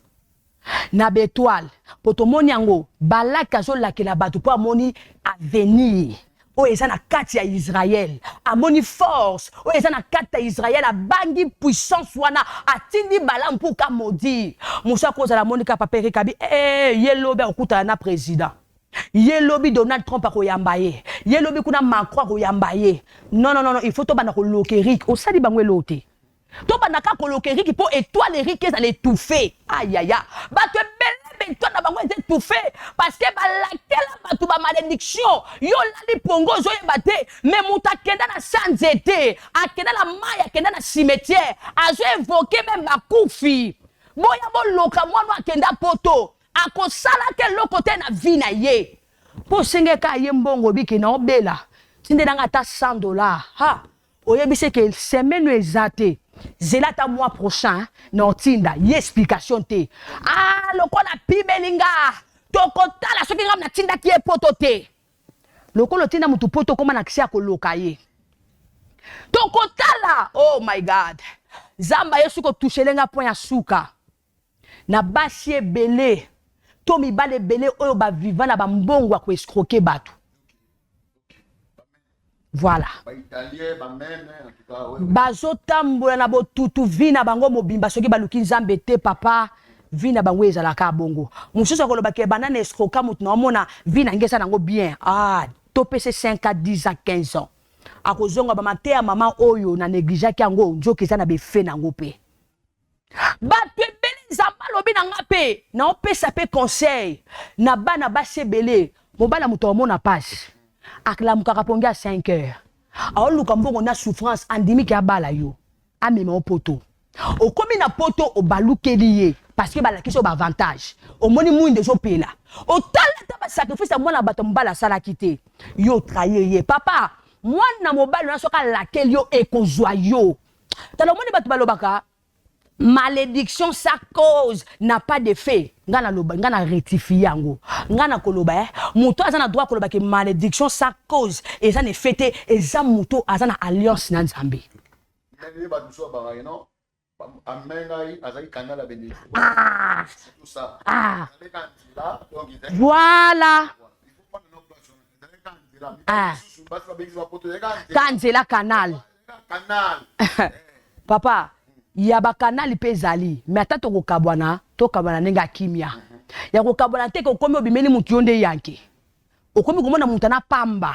na bétoile poto moni yango balaka zo lakela bato po amoni avenir o eza na kati ya Israël amoni force o eza na kati ya Israël abangi puissance wana atindi balam pour ka maudit musa koza la monika papere kabi yelobe okuta na président yelobi Donald Trump akoyamba ye yelobi kuna Macron akoyamba non il faut to bana ko lokerik o sali bangwe lote to banaka kolokeri ki po étoile rique za l'étouffer aïe aïe bato belle toi na bango étouffé parce que balakela bato ba malédiction yo lali pongo zo yebate mais muta kenda na sanzete akenda na maya akenda na cimetière azo évoquer même bakufi boya boloka mwana akenda poto akosala ke lokote na vie na ye po sengeka ye mbongo biki na obela tinde nanga ta $100 ha oyebise ke semaine ezate zelata mois prochain non tinda y explication te lokola pibelinga tokotala soki ngam na tinda ki poto te lokolo tinda mutu poto koma na kisia koloka ye tokotala oh my god zamba yesu ko touchelenga point ya suka na basi ebele to mibale ebele oyo ba vivant na ba mbongo ko escroquer bato. Voilà. Bazo tambola na botutu vina bango mobimba soki baluki nzambe te papa vina bango ezalaka bongo. Mususu koloba ke banana escroka mutu na mona vina ngesa nango bien. To pese 5 à 10 à 15 ans. Akozonga ba maté ya mama oyo na négligea ki yango nzoki za na be fe nango pe. Bato ebele nzamba lobi na ngape na opesa pe conseil na bana basebele mobala mutu omona passe. Akla mukaka pongi à 5 heures. Aoluka mbongo na souffrance andimi ki abala yo. Amema poto. Okomi na poto obalukeli ye parce que balakisi ba avantage. Omoni mwinde zo pela. Otala ta ba sacrifice mwana bato mbala sala kité. Yo trahir ye papa. Mwana mobali na soka laquelle yo ekozwa yo. Tala moni bato balobaka malédiction sa cause n'a pas de fait. Ngana loba ngana rectifier yango. Ngana koloba muto azana droit koloba ke malédiction sa cause et ça ne fêté et ça muto azana alliance na Nzambe. Voilà. Ah. Kanzela canal. Papa, ya ba canal pe ezali, mais ata to kabwana nenga kimia. Ya ko kabwana te ko komi obimeli mutu yonde yanke. Okomi komona mutu na pamba.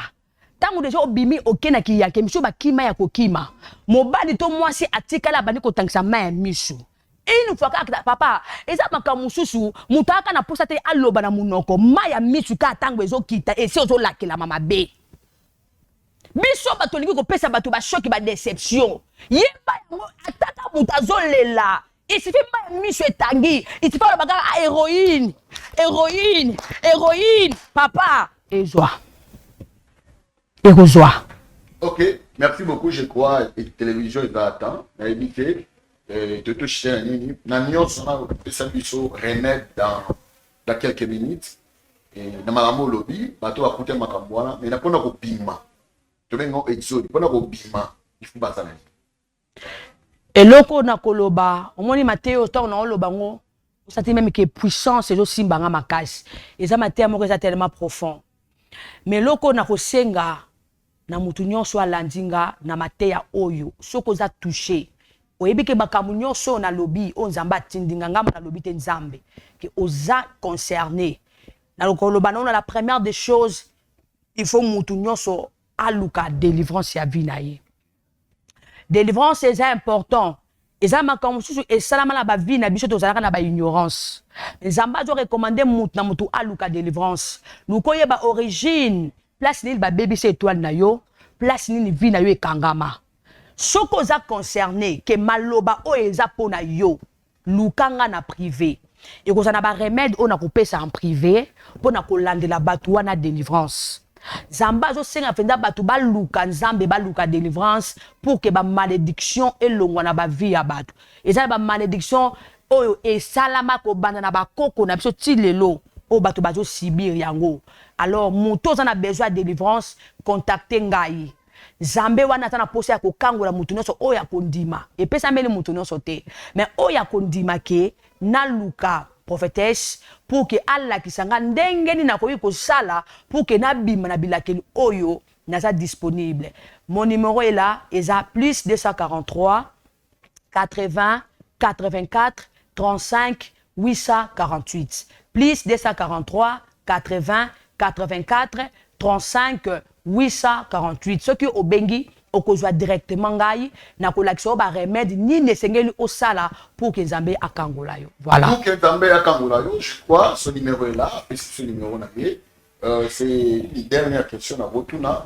Tango deja obimi okena ki yanke miso ba kima ya kokima. Mobali to mwasi atikala bandi ko tangisa ma misu. Une fois que papa, eza makamususu, mutu aka na posa te aloba na munoko, ma ya misu ka tango ezo kita et si ozo lakela mama be. Biso bato lingi ko pesa bato ba choc ba déception. Yeba yango ataka mutu azolela. Il suffit ma misu etangi, il suffit ba baga héroïne, papa, ezwa. Ezwa. OK, merci beaucoup, je crois et télévision est à temps, éviter de toucher un nini. Nanion sona pesa biso remède dans quelques minutes et na malamo lobby, bato ba kuté makambwana, mais na pona ko bima. Tobengo exode, pona ko bima, il faut batana. Eloko na koloba, omoni Matteo to na oloba ngo, osati même que puissance ezo simbanga makasi. Eza Matteo moko eza tellement profond. Mais loko na kosenga na mutu nyonso alandinga na Matteo oyo, soko za touché. Oyebi ke bakamu nyonso na lobby o nzamba tindinga ngamba na lobby te nzambe que oza concerné. Na koloba na la première des choses, il faut mutu nyonso aluka délivrance ya vie na ye. Délivrance est important. Et ça m'a comme et salama la ba vie na biso to zalaka na ba ignorance. Nzamba zo recommander mutu na mutu aluka délivrance. Nous koye ba origine, place ni ba baby c'est étoile na yo, place ni vie na yo ekangama. Soko za concerné que maloba o eza pona yo, lukanga na privé. Et ko na ba remède on a coupé ça en privé pour na ko landela batu wana délivrance. Zamba zo senga fenda batu ba luka nzambe ba luka délivrance pour que ba malédiction elongwa na ba vie ya batu. Eza ba malédiction oyo e salama ko banda na ba koko na biso ti lelo o batu bazo sibir yango. Alors muto za na besoin de délivrance, contacter ngai. Zambe wana tana posa ya kokangola mutu nyonso oya kondima. E pesa meli mutu nyonso te. Mais oya kondima ke na luka prophétesse pour que Allah qui sanga ndengeni na koyi ko sala pour que na bima na bilakeli oyo naza disponible. Mon numéro est là, eza plus 243 80 84 35 848. Plus 243 80 84 35 848. Ce qui au bengi au kozwa directement ngai na kolakisa ba remède ni nesengeli au sala pour que Nzambe akangola yo. Voilà. Pour que Nzambe akangola yo, je crois ce numéro est là, et ce numéro na c'est une dernière question à retourna.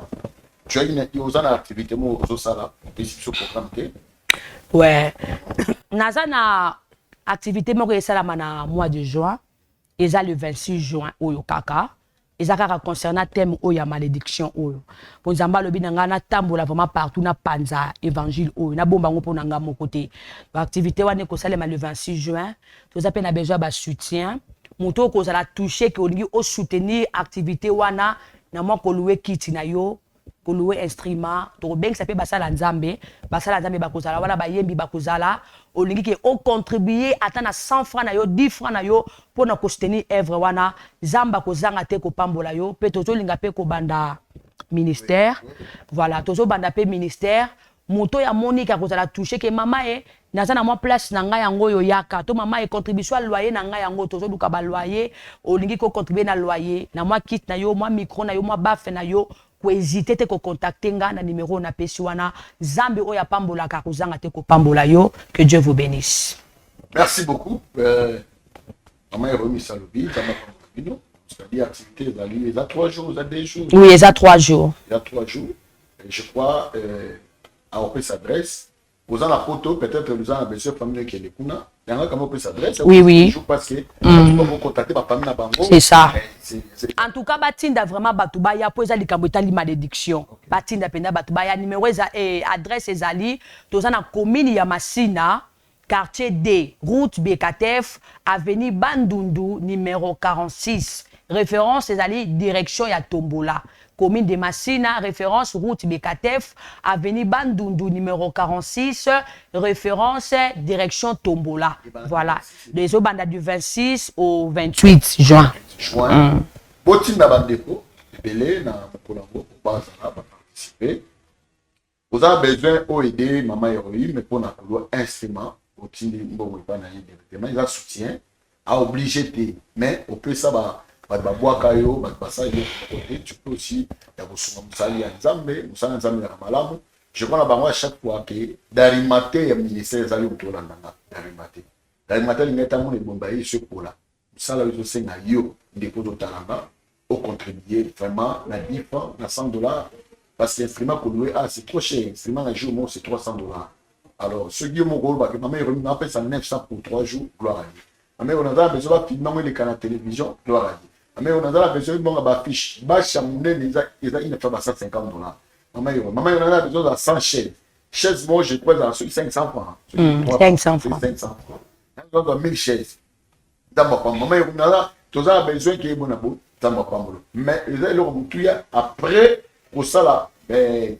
Tu as une activité mo au sala, et ce programme te. Ouais. Nazana activité mo ko sala na mois de juin, et ça le 26 juin oyo kaka. Ezaka concernant thème oya malédiction oyo. Pour Nzamba lobi nanga na tambola vraiment partout na panza évangile oyo na bomba ngo nanga mon côté. Activité wane ko salema le 26 juin, to appelle na besoin ba soutien. Moto ko za la toucher que olingi o soutenir activité wana na mo ko louer kit na yo, ko louer instrument, to beng ça peut basala nzambe ba ko zala wala ba yembi ba ko zala. Olingi ke o contribuer atana 100 francs na yo 10 francs na yo pour na ko soutenir œuvre wana zamba ko zanga te ko pambola yo pe tozo linga pe ko banda ministère. Voilà tozo banda pe ministère moto ya Monica ko zala toucher ke mama e naza na mo place na nga yango yo yaka to mama e contribution à loyer na nga yango tozo duka ba loyer olingi ko contribuer na loyer na moi kit na yo moi micro na yo moi bafe na yo ko hésiter te ko contacter nga na numéro na pesi wana zambe oya pambola ka ko zanga te ko pambola yo. Que Dieu vous bénisse. Merci beaucoup. Maman est remis à l'objet, c'est-à-dire activité, il y a 3 jours, il y a 2 jours. Oui, il y a 3 jours. Il y a 3 jours. Et je crois, on peut s'adresser. Aux la photo, peut-être nous avons besoin de famille qui est les Kuna. Il y a comment on peut s'adresser. Oui, oui. Parce que on peut contacter ma famille à Bango. C'est ça. En tout cas, Batinda vraiment Batubaya pour les camboytali malédiction. Batinda penda Batubaya numéro et adresse ezali. Tous en commune ya Masina. Quartier D, route BKTF, avenue Bandundu, numéro 46. Référence, c'est-à-dire direction ya Tombola. Commune de Massina, référence, route BKTF, avenue Bandundu, numéro 46. Référence, direction Tombola. Voilà. Les bandes du 26 au 28 juin. Botin na bandepo, belé na mokolango pour participer. Vous avez besoin d'aider maman héroïne mais pour na kolo instrument au tindi mbongo pas na directement il a soutien à obliger mais on peut ça ba bois kayo ba ça il côté tu peux aussi ya kusuma musali ya nzambe musala nzambe ya malamu. Je crois là à chaque fois que d'arimaté ya ministère zali autour là d'arimaté l'ingeta mon bombaye ce pour là ça là je sais na yo dépôt de talanga au contribuer vraiment la 10 francs na $100 parce que l'instrument qu'on louer c'est trop cher l'instrument un jour c'est $300. Alors ce qui mon rôle que maman remis appelle ça 900 pour 3 jours gloire à Dieu. Mais on a besoin de filmer les canaux télévision gloire à Dieu. Mais on a besoin de mon affiche bas chamouné les il fait $150. Maman on a besoin de 100 chaises moi je crois dans 500 francs 500 francs 500 francs on a 1000 chaises dans ma maman on a tous a besoin qu'il y ait mon abo dans ma maman mais après pour ça là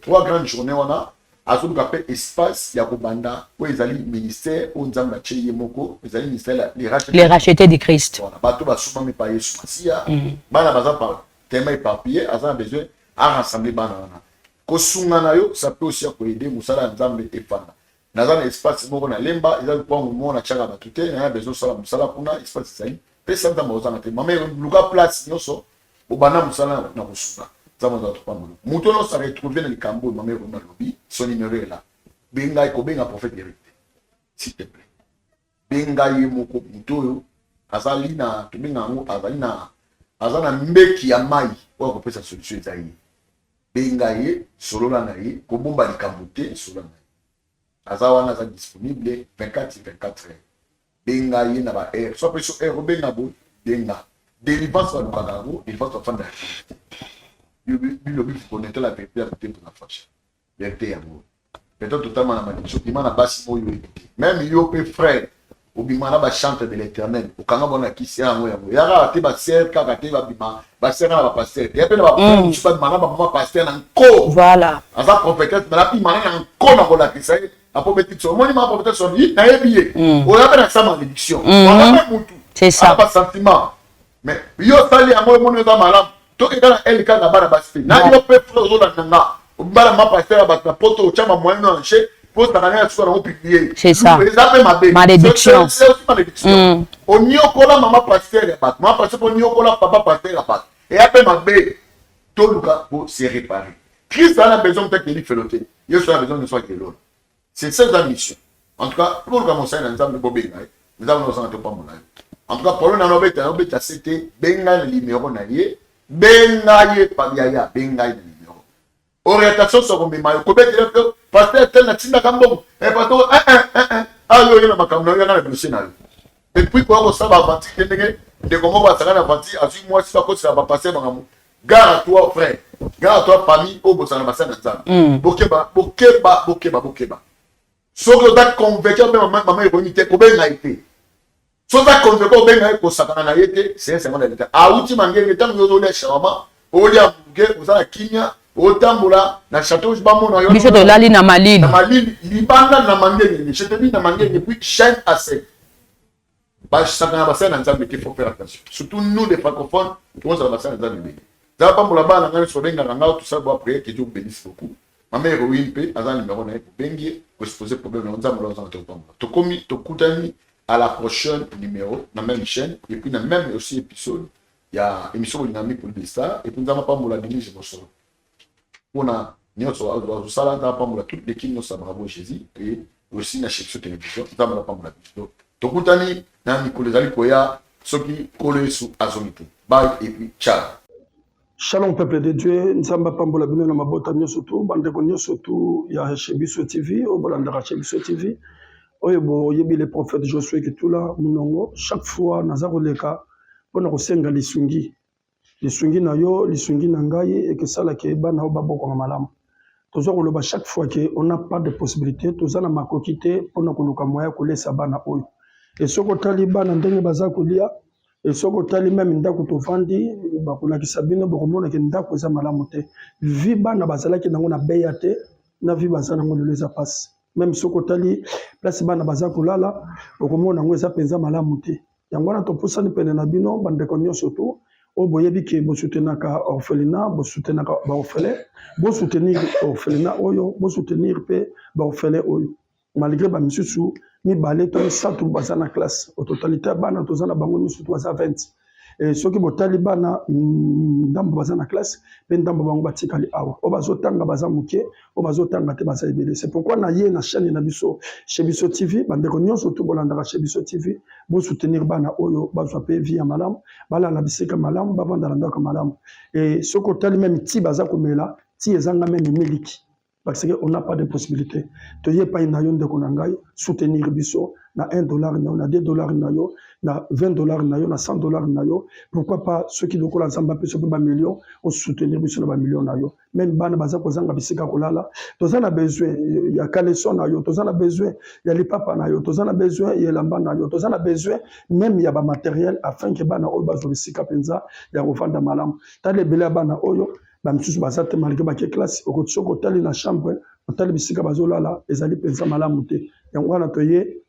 3 grandes journées on a azulu kapé espace ya kobanda où ils allaient ministère où nzamba tcheye moko ils allaient ministère les rachetés de Christ voilà bato ba souma me payer soumasiya bana baza par tellement éparpillé azan besoin à rassembler bana wana ko sungana yo ça peut aussi aider musala nzambe epana nazana espace moko na lemba ils allaient prendre mo na tchaka batute na besoin sala musala kuna espace zali pe santa mozana te mama luka place nyoso obana musala na kusunga. Mouton s'est retrouvé dans le Cambo, ma mère dans le lobby, son numéro est là. Benga ko benga prophète vérité. S'il te plaît. Benga ye moko muto azali na to benga ngo azana mbeki ya mai pour ko pesa solution ezali. Benga ye solo na ye ko bomba le Cambo te solo na. Azawana za disponible 24/24 heures. Benga ye na ba air. So peso air benga bo benga. Délivrance va nous kagago, il va te faire d'activité. Le but connaître la vérité à côté de la fâche. Vérité amour. Peut-être totalement la malédiction. Il m'a bassi mo yo. Même yo pe frère. Au bimana ba chante de l'Éternel. Au kanga bona ki se amour amour. Yara te ba ser ka te ba bima. Ba ser na ba pasteur. Et puis ba je pas mana ba maman pasteur na ko. Voilà. Asa prophétesse na pi mana na ko na ko la ki sai. Apo petit so. Moi ma prophétesse so ni na ebiye. On a pas sa malédiction. On a pas mutu. C'est ça. Pas sentiment. Mais yo sali amour mon yo malam. Donc, dans elle, quand la barre basse, n'a pas fait pour la nanga. On va ma passer à battre la porte au chama moyen enché pour ta année sur un publié. C'est ça. Malédiction. C'est aussi malédiction. On y a encore maman passer à battre. Maman passer pour y encore papa passer à battre. Et après ma bé, tout le cas pour se réparer. Christ a besoin de te feloter. Il a besoin de soi qui est l'autre. C'est ça la mission. En tout cas, pour commencer dans ensemble de bobé, nous avons nos pas mon en tout cas, pour nous, on a c'était benga le numéro naïe. Bengaye pamiaya bengaye numéro orientation sur mon maillot ko beti le pasteur tel na tinda kambo e pato ayo yena makamno yana na blessé na et puis quoi ça va avanti ndenge de comment va ça na avanti asu moi si ko ça va passer bangamu gare à toi frère gare à toi famille au bosana basana nzana bokeba so que da convaincre maman est ko bengaye te so that convaincre bengaye ko sakana na yete c'est un de l'état a outi mangenge tant yo le shama olia muge uzana kinya otambula na château bamona yo biso to lali na malili libanda na mangenge je te dis na mangenge puis chaîne à 7 ba sakana basana nzambe qu'il faut faire attention surtout nous les francophones on ça basana nzambe za pambola bana ngani so benga ngao tout ça doit prier que Dieu bénisse beaucoup ma mère oui pe azan numéro na bengi ko se poser problème on nzambe lo zanto pambola to komi to kutani à la prochaine numéro, dans la même chaîne, et puis dans le même aussi épisode, il y a une émission dynamique pour le ça, et puis nous n'avons pas la dirige pour ça. On a toute l'équipe, nous sommes bravo Jésus, et aussi dans la section télévision, nous n'avons pas la vidéo. Donc, nous avons Nicolas Alikoya, ceux qui collent sous Azonito. Bye, et puis ciao. Shalom peuple de Dieu, Nzamba Pambola Bino na mabota nyosotu, bandeko nyosotu ya Chebiso TV, obolanda Chebiso TV. Oyebo yebi le prophète Josué Kitula munongo chaque fois nazaroleka pona kosenga lisungi na yo lisungi na ngai et que ça la ke bana obaboko na malamu tozo koloba chaque fois que on n'a pas de possibilité tozana makokite pona koluka moya kolesa bana oyo et soko tali bana ndenge baza kolia et soko tali même ndako tovandi bakolakisa bino bokomona ke ndako za malamu te vi bana bazalaki nango na beyate na vi bazana ngo leza passe même soko tali place bana baza kolala okomona ngo eza penza malamu te yango na topusani pene na bino bandeko nyonso to o boyebi ke bo soutenir ka orphelinat, bo soutenir ka ba orphelin, bo soutenir orphelinat oyo, bo soutenir pe ba orphelin oyo. Malgré ba misusu mi balé to sa tout bazana classe au totalité bana tozana bango ni surtout za 20. Et ceux qui botali bana ndambo bazana classe pe ndambo bango batikali awa. O bazotanga bazamuke, o bazotanga te bazaibele. C'est pourquoi na ye na chaîne na biso chez Biso TV, bande ko nyonso to bolanda chez Biso TV, bo soutenir bana oyo bazwa pe via malam, bala na bisika malam, bavanda na ndako malam. Et ce ko tali même ti bazakomela, ti ezanga même miliki. Parce qu'on n'a pas de possibilité. Tu n'as pas une de konangaï, soutenir biso, na $1, na $2, na $20, na $100. Pourquoi pas ceux qui doivent ensemble sur un million, on soutenir biso na million nayo. Même bana baza kozanga bisika kolala, tous en a besoin. Il y a caleçon nayo, tous en a besoin. Il y a les papas nayo, tous en a besoin. Il y a lamba nayo, tous en a besoin. Même il y a ba matériel afin que bana oyo bazo bisika penza, il y a revendre malam. T'as les bela bana oyo. Bamisusu bazate malgré ba classe okotso tali na chambre otali bisika bazolala ezali penza malamu te yango wana toye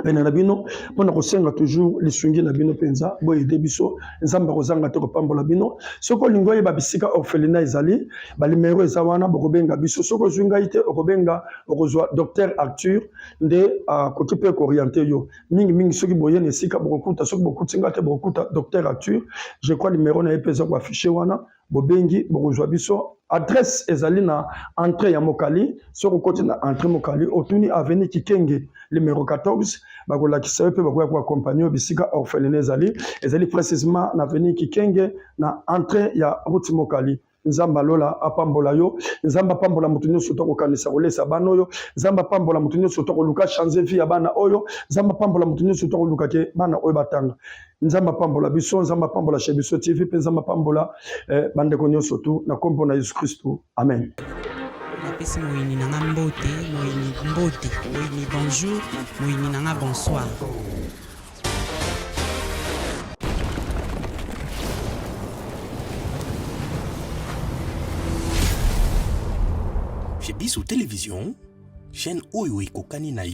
pena na bino pona kosenga toujours lisungi na bino penza boye de biso nzamba kozanga te kopambola bino soko lingoye ba bisika orphelinat ezali ba numéro eza wana bokobenga biso soko zunga ite okobenga okozwa docteur Arthur nde kokipe ko orienter yo mingi soki boye ne sika bokokuta soki bokutinga te bokokuta docteur Arthur je crois numéro na epeza ko afficher wana bobengi bokozwa biso adresse ezali na entrée ya Mokali soko koti na entrée Mokali otuni avenue Kikenge numéro 14 bakolakisa pe bakoya ko accompagner bisika orphelinat ezali précisément na avenue Kikenge na entrée ya route Mokali. Nzamba lola apambola yo, nzamba pambola mutunyo soto ko kanisa kolesa bano yo, nzamba pambola mutunyo soto ko luka changer vie ya bana oyo, nzamba pambola mutunyo soto ko luka ke bana oyo batanga. Nzamba pambola biso, nzamba pambola chez Biso TV, pe nzamba pambola bande ko nyoso tu na kombo na Yesu Kristo. Amen. Napesi moyini nanga mbote, moyini bonjour, moyini nanga bonsoir. Chez Biso Télévision, chaîne Oyo Kokani na yo.